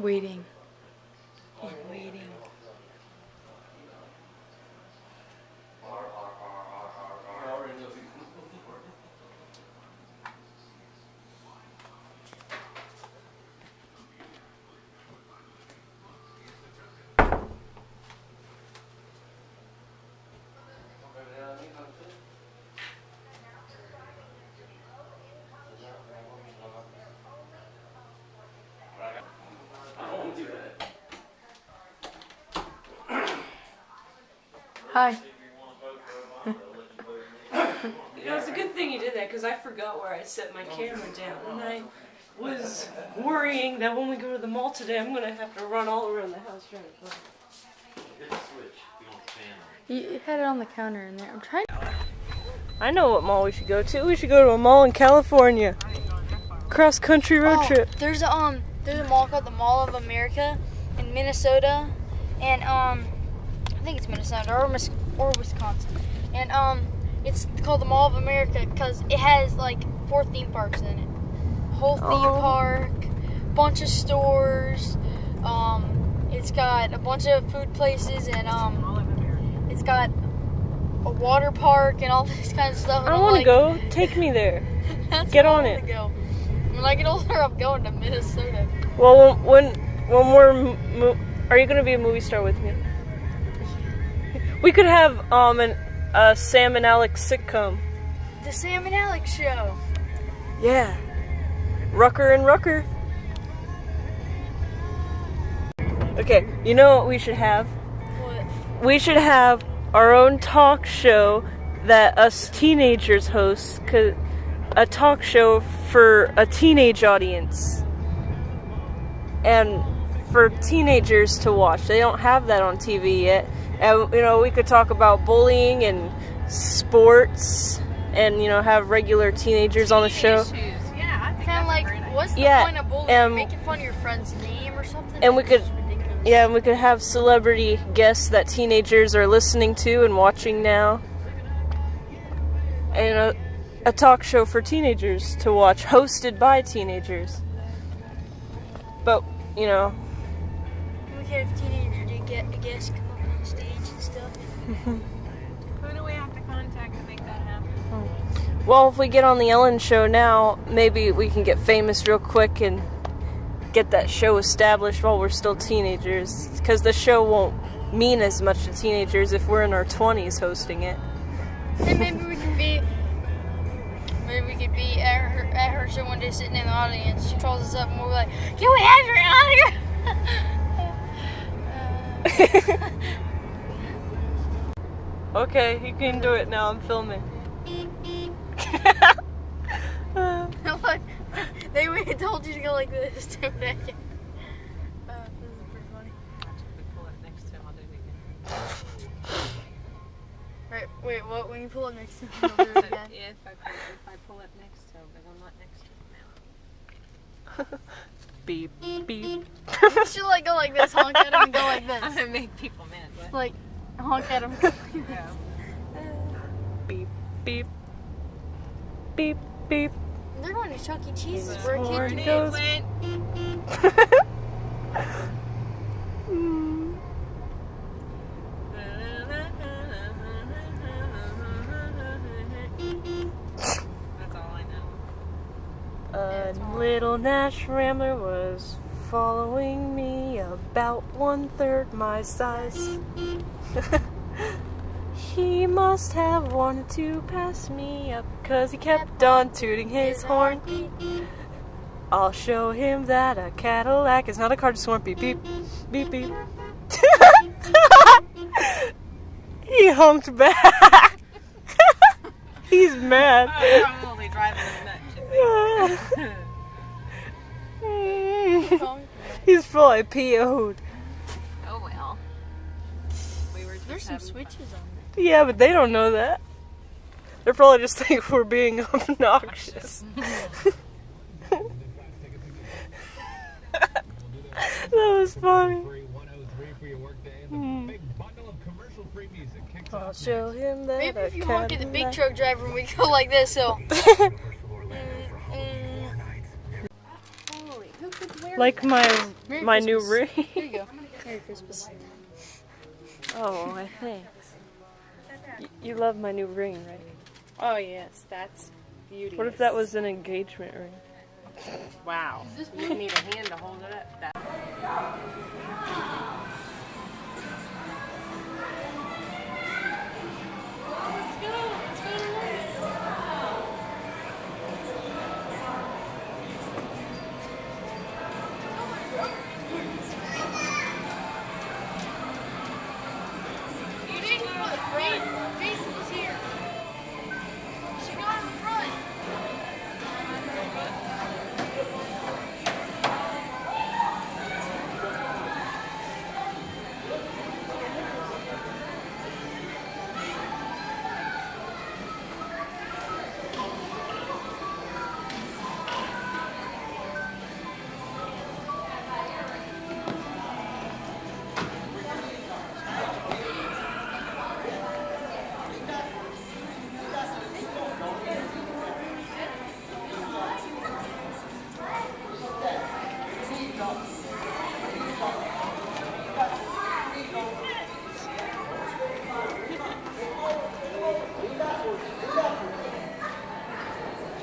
waiting. And waiting. Hi. You know, it's a good thing you did that because I forgot where I set my camera down, and I was worrying that when we go to the mall today, I'm gonna have to run all around the house trying to find it. Hit the switch if you want the fan on. You had it on the counter in there. I'm trying. I know what mall we should go to. We should go to a mall in California. Cross country road trip. There's a mall called the Mall of America in Minnesota, and I think it's Minnesota or Wisconsin, and it's called the Mall of America because it has like 4 theme parks in it. A whole theme park, bunch of stores. It's got a bunch of food places, and it's got a water park and all this kind of stuff. I want to go. Take me there. Get on it. Go. When I get older, I'm going to Minnesota. Well, when we're are you gonna be a movie star with me? We could have a Sam and Alex sitcom. The Sam and Alex show. Yeah. Rucker and Rucker. Okay, you know what we should have? What? We should have our own talk show that us teenagers host, a talk show for a teenage audience. And for teenagers to watch. They don't have that on TV yet. And, you know, we could talk about bullying and sports and, you know, have regular teenagers on the show. Yeah, I think Kind of like, what's the point of bullying? Making fun of your friend's name or something? And we could, and we could have celebrity guests that teenagers are listening to and watching now. And a talk show for teenagers to watch, hosted by teenagers. But, you know. We could have teenagers to guests come up on stage and stuff. Who do we have to contact to make that happen? Well, if we get on the Ellen show now, maybe we can get famous real quick and get that show established while we're still teenagers. Because the show won't mean as much to teenagers if we're in our 20s hosting it. And maybe we could be at her show one day sitting in the audience. She calls us up and we're like, can we have her on here? Okay, you can do it now. I'm filming. Look, they told you to go like this. Do it again. This is pretty funny. We pull it next to him, I'll do it again. Right, wait, what? When you pull it next to him, you'll do it again? Yeah, if I pull it next to him, but I'm not next to him now. Beep, beep. You should like go like this, honk at him and go like this. I'm gonna make people mad. What? Like, honk at him. Yeah. Beep, beep. Beep, beep. They're going to Chuck E. Cheese's This where a morning kid goes. That's all I know. A little Nash Rambler was following me about 1/3 my size. He must have wanted to pass me up, 'cause he kept on tooting his horn. I'll show him that a Cadillac is not a car to swarm. Beep, beep, beep, beep. He honked back. He's mad. I'm probably driving him nuts. He's fully PO'd. Oh well. We were just There's some switches on there. Yeah, but they don't know that. They probably just think we're being obnoxious. That was funny. I'll show him that. Maybe if you honk at the big truck driver and we go like this, so. Holy, who could wear Like my Merry new Christmas. ring. Here you go. Merry Christmas. Oh, my thanks. You love my new ring, right? Oh yes, that's beautiful. What if that was an engagement ring? Wow. You need a hand to hold it up. You didn't go to the front. Faith was here. She got in the front.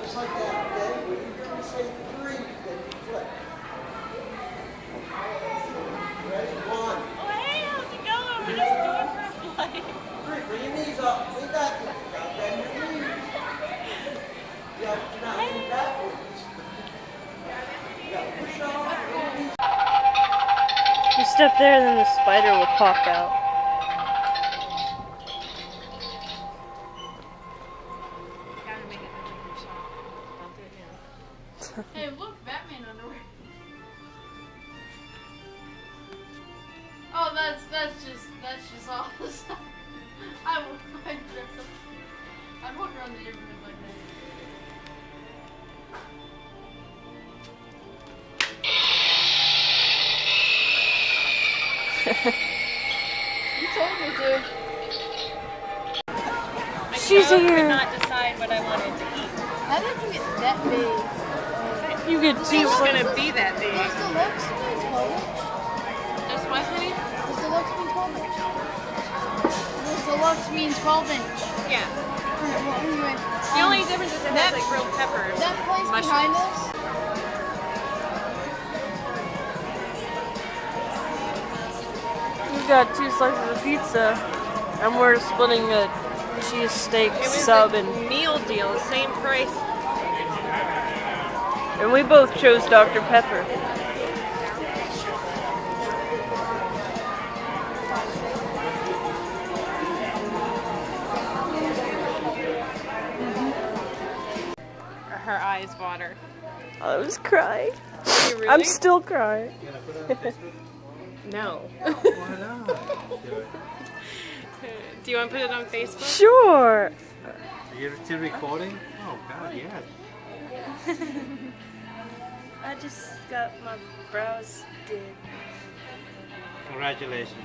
Just like that, okay? When you're going to say 3, then you flip. Ready? 1. Oh hey, how's it going? We're just doing for a flight. 3. Bring your knees up. Lean backwards. Now bend your knees. Yeah, now lean backwards. Yeah, push up. You step there, then the spider will pop out. Gotta make it look like your shot. Don't do it now. Hey, look, Batman underwear. Oh, that's just awesome. I'd walk around the neighborhood like that. You told me to. My She's child here. could not decide what I wanted to eat. I think you get that big. You get She two. was gonna be that big. Does deluxe mean 12 inch? Just what, honey? Does deluxe mean 12 inch? Does deluxe mean 12 inch? Yeah. Well, anyway, The only difference is it has like grilled peppers. that place mushrooms. behind us. You got 2 slices of pizza, and we're splitting a cheesesteak It was sub, a and meal deal, same price. we both chose Dr. Pepper. Her eyes water. I was crying. You really? I'm still crying. You gonna put it on Facebook? No. Why not? Do it. Do you want to put it on Facebook? Sure. Are you still recording? Oh God, yeah. I just got my brows did. Congratulations.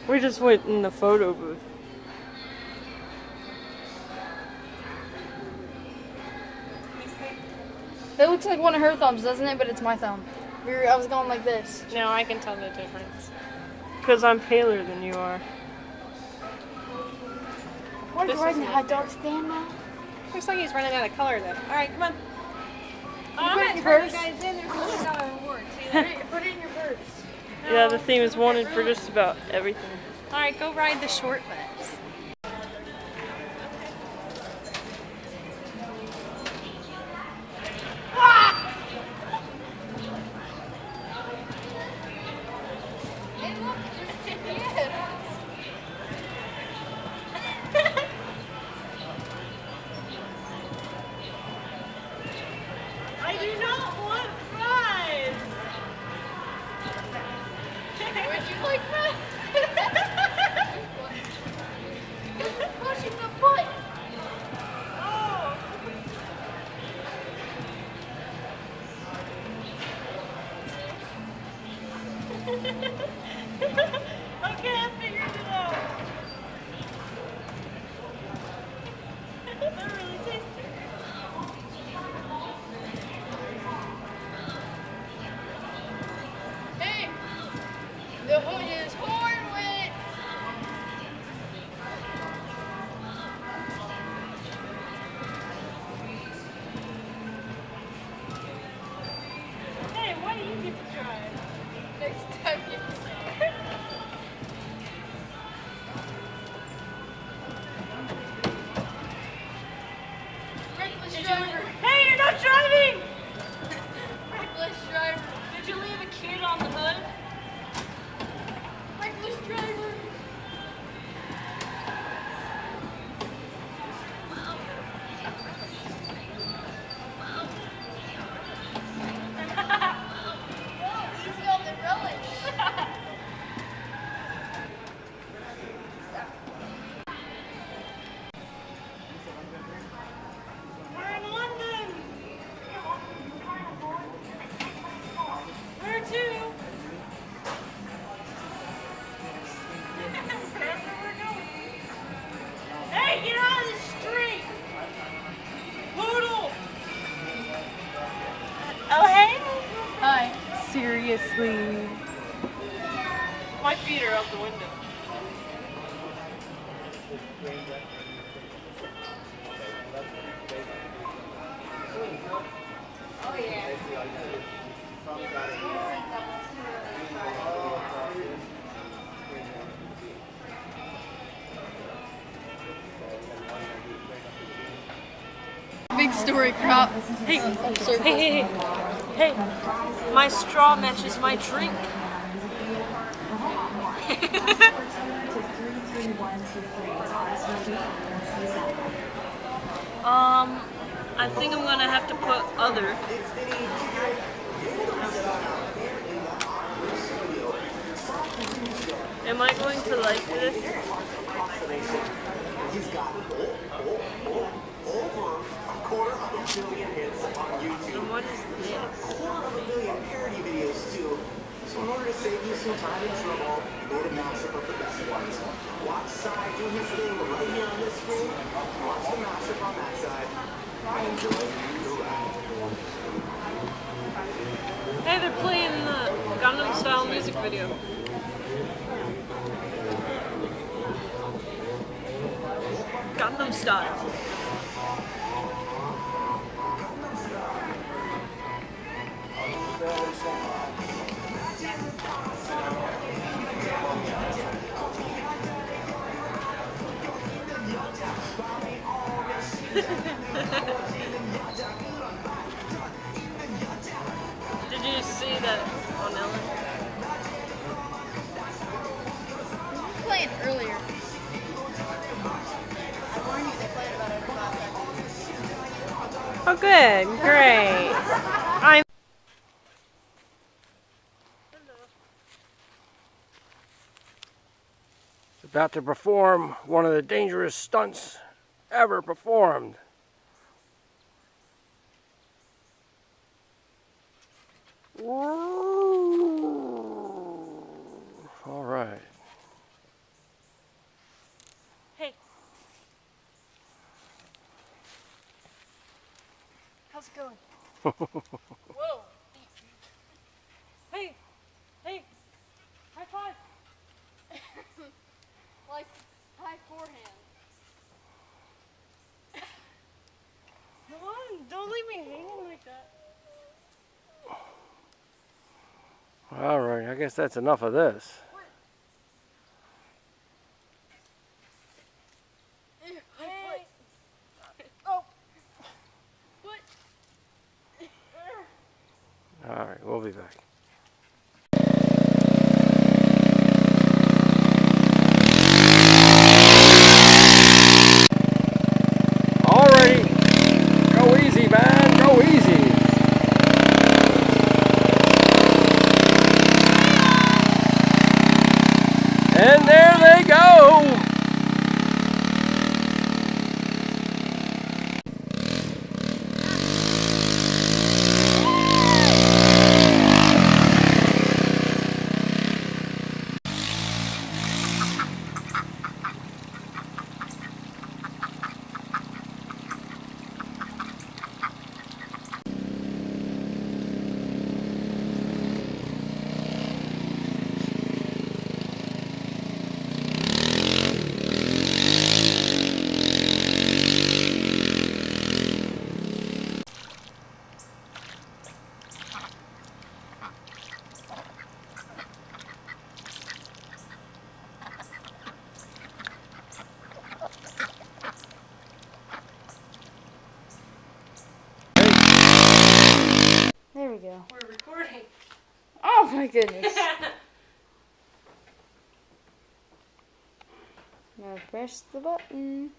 We just went in the photo booth. It looks like one of her thumbs, doesn't it? But it's my thumb. I was going like this. No, I can tell the difference. Because I'm paler than you are. What This is riding is the it. hot dog stand now? Looks like he's running out of color though. Alright, come on. Oh, I'm put it gonna in turn your you purse? guys in. There's $100 reward. Put it in your purse. Yeah, the theme is wanted for just about everything. Alright, go ride the short bus. Hey, look, there's yes. I do not want fries! Would you like that? driver. Hey, you're not driving! Reckless driver. Did you leave a kid on the hood? Reckless driver. Easy on the relish. We're in London! Where to? Wherever we're going. Hey, get out of the street! Poodle! Oh, hey! Hi. Seriously. My feet are out the window. Big story crop. Hey, hey, hey, hey, my straw matches my drink. I think I'm gonna have to put other. Am I going to like this? He's got over a quarter of a billion hits on YouTube. And what is this? A quarter of a billion parody videos too. So in order to save you some time and trouble, he made a mashup of the best ones. Watch Side do his thing right here on this screen. Watch the mashup on that side. And enjoy the ride. Hey, they're playing the Gangnam Style music video. Gangnam Style. Did you see that on Ellen? Playing earlier. I warned you they played about every 5 seconds. Oh, good, great. I'm about to perform one of the dangerous stunts ever performed. All right. Hey. How's it going? Whoa. Hey. Hey. High five. Like high forehand. Come on, don't leave me hanging like that. All right, I guess that's enough of this. Hey. Oh. What? All right, we'll be back. Alrighty, go easy, man, go easy. though. We're recording. Oh my goodness. Now press the button.